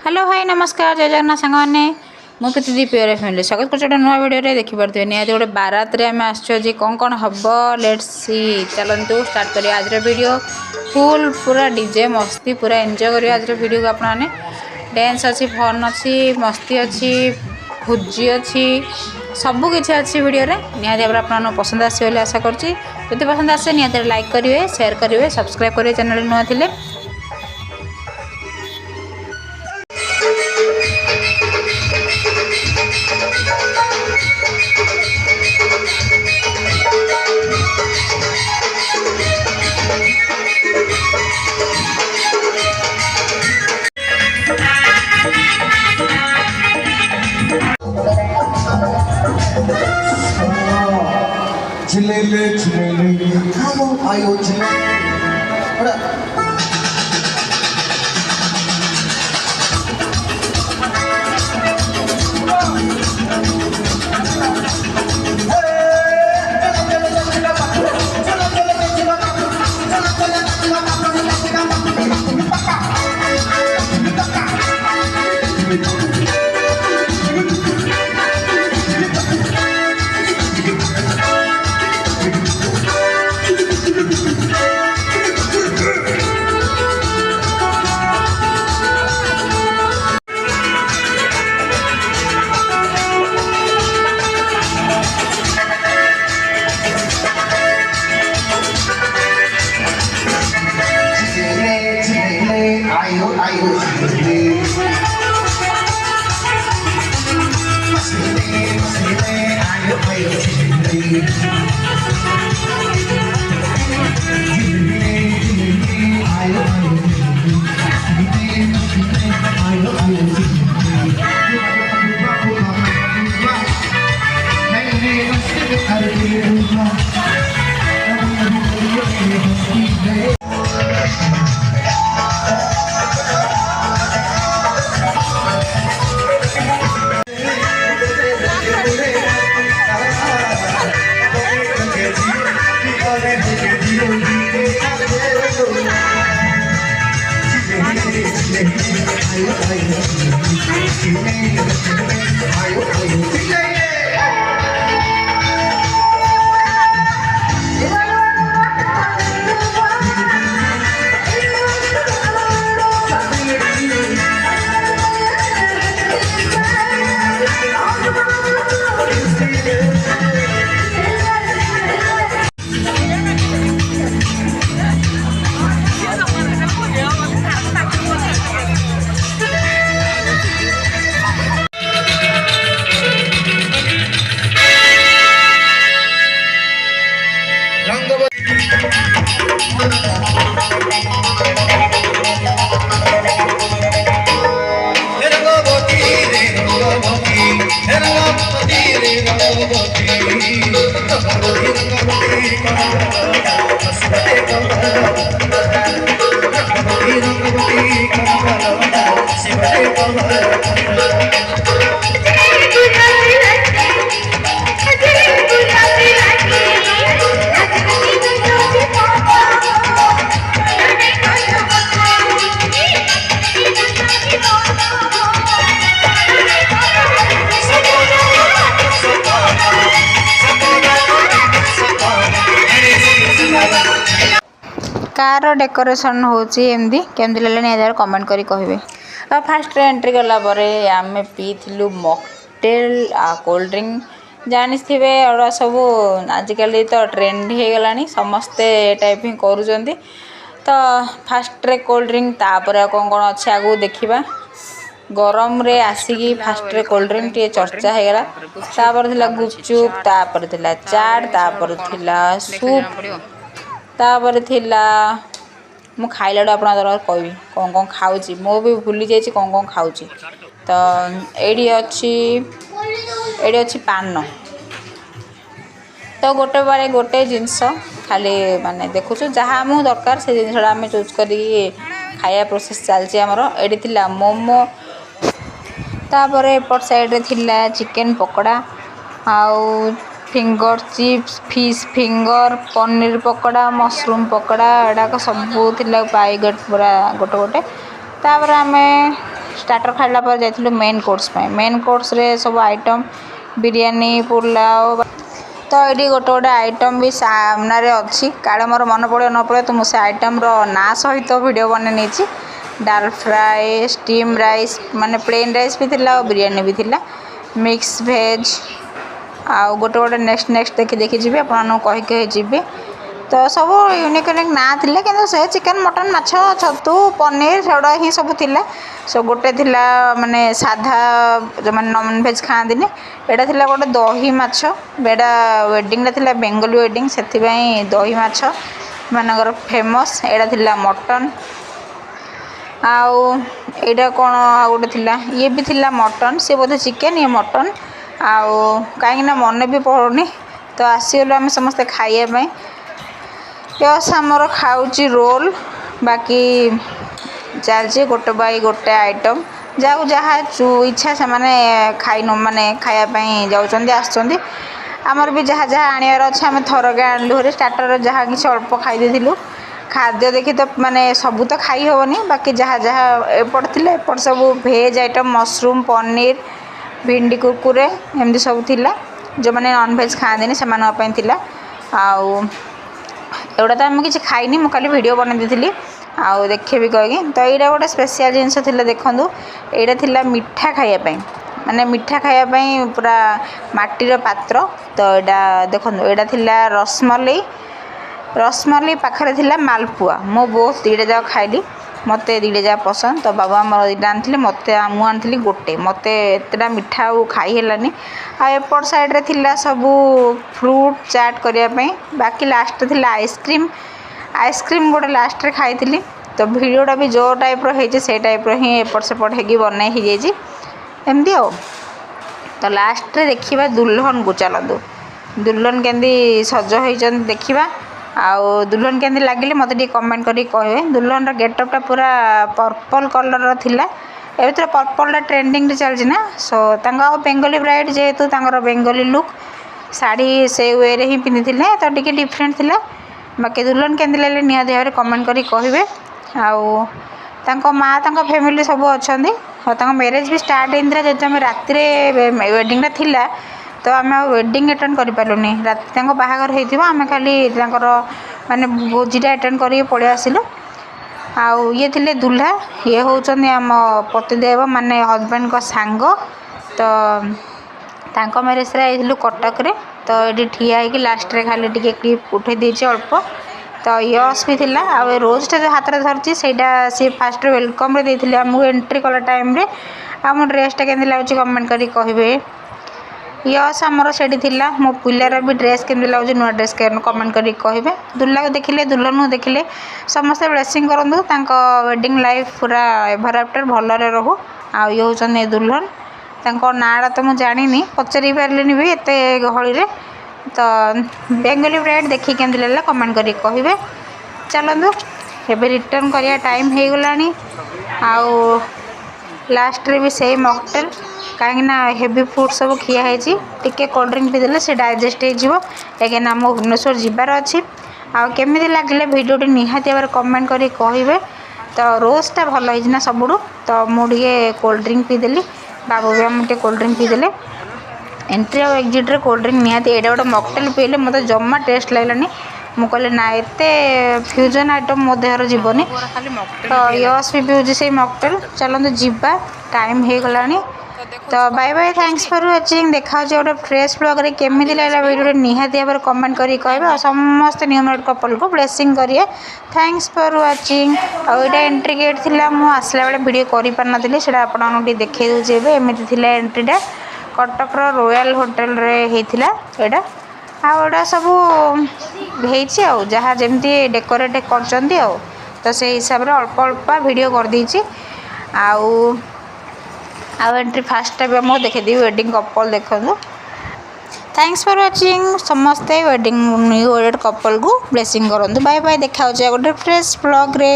Hello भाई नमस्कार जय जगन्नाथ सांग मैंने मुझे प्योर फैमिली स्वागत कर नुआ वीडियो देखी पारे निहत गोटे बारात आम आसि कौन हम लेट्स सी चलतु स्टार्ट करिए आज वीडियो फुल पूरा डीजे मस्ती पूरा एंजॉय करिए आज वीडियो को आपने डांस अच्छी फन अच्छी मस्ती अच्छी भोजी अच्छी सबू किसी अच्छी वीडियो निहत भाव आप पसंद आसे आशा करुँची जब पसंद आसे निहत लाइक करेंगे शेयर करेंगे सब्सक्राइब करेंगे चैनल नुआ थे। Chilele, chilele, come on, ayo chilele. Car decoration होची एमदी केमदी लले ने यार कमेंट करी कहबे। फास्ट एंट्री गला परे आमे पीथिलु मॉकटेल आ कोल्ड ड्रिंक जानिथिबे एडा सब आजिकल तो ट्रेंड हे गलानी समस्ते टाइप ही करूजंती तो फास्ट रे कोल्ड ड्रिंक तापर कोन कोन अछि आगु देखिबा गरम रे आसीकी फास्ट रे कोल्ड ड्रिंक टे चर्चा हे गला तापर थिला गुपचुप तापर थिला चाट तापर थिला सूप तापर थिला मु खाइला आप कहबी कौन कौन खाऊँ मो भी भूली जाइए कौन कौन खाऊँ तो एडी अच्छी पान तो गोटे बारे गोटे जिनस खाली माने देखु जहाँ आमको दरकार से जिनसा आम चूज कर खाया प्रोसेस चलती आमर एडी थिला मोमो तापर एपट साइड थिला चिकेन पकोड़ा आउ finger chips fish finger paneer pakora mushroom pakora एडाक सब पाइगट पूरा गोटे गोटे तापर आम स्टार्टर खाइला पर जाइलु मेन कोर्स पे। मेन कोर्स रे सब आइटम बिरयानी पुलाव तो ये गोटे गोटे आइटम भी सामने अच्छी काले मोर मन पड़े न पड़े तो मुझे आइटम ना सहित वीडियो बन नहीं। डाल फ्राए स्टीम राइस माने प्लेन राइस भी थिला और बिरयानी भी थिला मिक्स भेज आउ गोटे गोटे नेक्स्ट नेक्स्ट देखी देखी जी आपको कही कही जी तो सब यूनिक यूनिक ना थिले किंतु से चिकन मटन माछ छतु पनीर सेगुड़ा ही सब थिला। सो गोटे थिला माने साधा जो माने नॉन वेज खाआंदिनी एटा थिला गोटे दही माछ बेडा वेडिंग थिला बेंगली वेडिंग सेथि पई दही माछ मानकर फेमस एटा थिला मटन आउ एटा कोन आ गोटे थिला ये भी थिला मटन से बोधे चिकन ये मटन आउ कहीं मन भी पड़ुनी तो आसीगलु आम समस्ते खाइए पे यस आमर खाऊची रोल बाकी चलती गोटे बाई गोटे आइटम जहाँ जहाँ इच्छा से माने खाई न माने खायापाई जाऊँच आसुँच आमर भी जहाँ जहाँ आनियार अच्छे आम थरके आणलु हरी स्टार्टर जहाँ कि अल्प खाई देथिलु खाद्य देखी तो माने सबू तो खाई हेनी बाकी जहाँ जहाँ एपट थिले एपट सब भेज आइटम मशरूम पनीर भिंडी कुरकुरे एमती सब थिला जो मैंने नॉनवेज खाआंदिनी से आउ एवटा तो आम किसी खाइनी मुझे खाली वीडियो बना दी आउ देखे भी कही तो यहाँ गोटे स्पेशल जिनस देखूँ यहाँ थिला मिठा खायापी माने मिठा खायापी पूरा माटीर पात्र तो यहाँ देखो यहाँ थिला रसमलाई रसमलाई पाखे थिला मालपुआ मो बहुत दुईटा जाक खाइली मत दुईटा जाक पसंद तो बाबा मोर दुईटा आनी मत मुझे गोटे मत एतटा मिठा खाई हेलानी आएपट साइड रे थिला सबू फ्रूट चाट करने बाकी लास्ट थिला आइसक्रीम गोटे लास्ट रे खाई तो वीडियोटा भी जो टाइप रो से टाइप रो ही एपट सेपट होगी बन एमती आ तो लास्ट रे देखिबा दुल्हन को चलतु दुल्हन केंदी सज होती देखिबा आउ दुल्हन केंदी लगिले मत कमेंट करी कहे दुल्हन गेटअपटा पूरा पर्पल कलर थिला ए तो पर्पल ट्रेंडिंग रे चलछि ना सो तांगा बेंगली ब्राइड जेहेतु तांगर बेंगली लुक साड़ी से वे रे ही पिंधि तो टिके डिफरेंट थिला बाकी दुल्हन केंदी लागले निया देहरे कमेंट करी कहबे आउ तांको माँ तांको फैमिली सब अछंदी और तांको मैरिज भी स्टार्ट होइंद्रा जेतु हम राति रे वेडिंग थिला तो आम वेडिंग अटेंड कर पार्लुनी राति बाहागर होइथिबा आम खाली माने भोजीटा अटेंड कर पड़े आसिलु आउ ये थिले दुल्हा ये होउचंदी आम पतिदेव माने हजबैंड को सांग तो तांको मैरिज रे आइलु कटक रे तो ये ठिया है कि लास्ट रे खाली टिके क्लिप उठे दीचे अल्प तो यश भी थिला आ रोजटा जो हाथ में धरती सी फास्ट वेलकम रे देथिले आमको एंट्री कला टाइम रे आम ड्रेसटा केमती लगुच कमेंट करी कहबे यश आमर से मो पिलार भी ड्रेस केमती लगुच नुआ ड्रेस कमेंट करी कहबे दुल्हा को देखिले दुल्हन को देखिले समस्त ब्लेसिंग करंतु तांको वेडिंग लाइफ पूरा एवर आफ्टर भलरे रहू आ ये होचन दुल्हन तांको नाड़ा तो मुझे जानी पचारि पार्लिनी भी एत गहली रे तो बेंगली ब्राइड देखी केमती लगला कमेंट करी कहबे चलतु एबे रिटर्न करिया टाइम हो गलानी आउ लास्ट रे भी सेम मॉकटेल कहीं हेवी फूड सब खिया टिके कोल्ड ड्रिंक पीदेले से डाइजेस्ट हो एगेन आम भुवनेश्वर जीवार अच्छी आमती लगे भिडियोटी निहाती भाव कमेंट करी कहबे तो रोजटा भल होना सबुठू तो मुझे कोल्ड ड्रिंक पीदेली बाबू भी आम कोल्ड ड्रिंक पीदेले एंट्री और एक्जिट रे कोल्ड ड्रिंक निहाती एटा गोटे मॉकटेल पीले मत जमा टेस्ट लगलानी मु कहले ना एते फ्यूजन आइटम मो देहर जीवनी तो यश भी पीऊँ से मॉकटेल चलते जीवा टाइम हो गलानी तो bye bye thanks for watching देखा गोटे फ्रेश ब्लॉग रे केमिति लागला वीडियो निहाती भाव कमेंट करी कहबे समस्त न्यू मैरिड कपल को ब्लेसिंग करिए thanks for watching uh Etah entry gate थिला मु आसला बेले वीडियो करि पार नथिले सेटा आपन टी देखै दोजे एबे एमिति थिला एंट्रीटा कटक रो रॉयल होटल रे हेथिला एटा आड़ा सब होती आ जहाँ जमी डेकोरेट कर तो से हिसाब से अल्प अल्प वीडियो कर देछि आउ एंट्री फास्ट टाइम मुझे देखी वेडिंग कपल देखो थैंक्स फॉर वाचिंग समस्ते वेडिंग न्यू वेडेड कपल को ब्लेसिंग करूँ बाय बाय देखा गोटे फ्रेश ब्लॉग रे।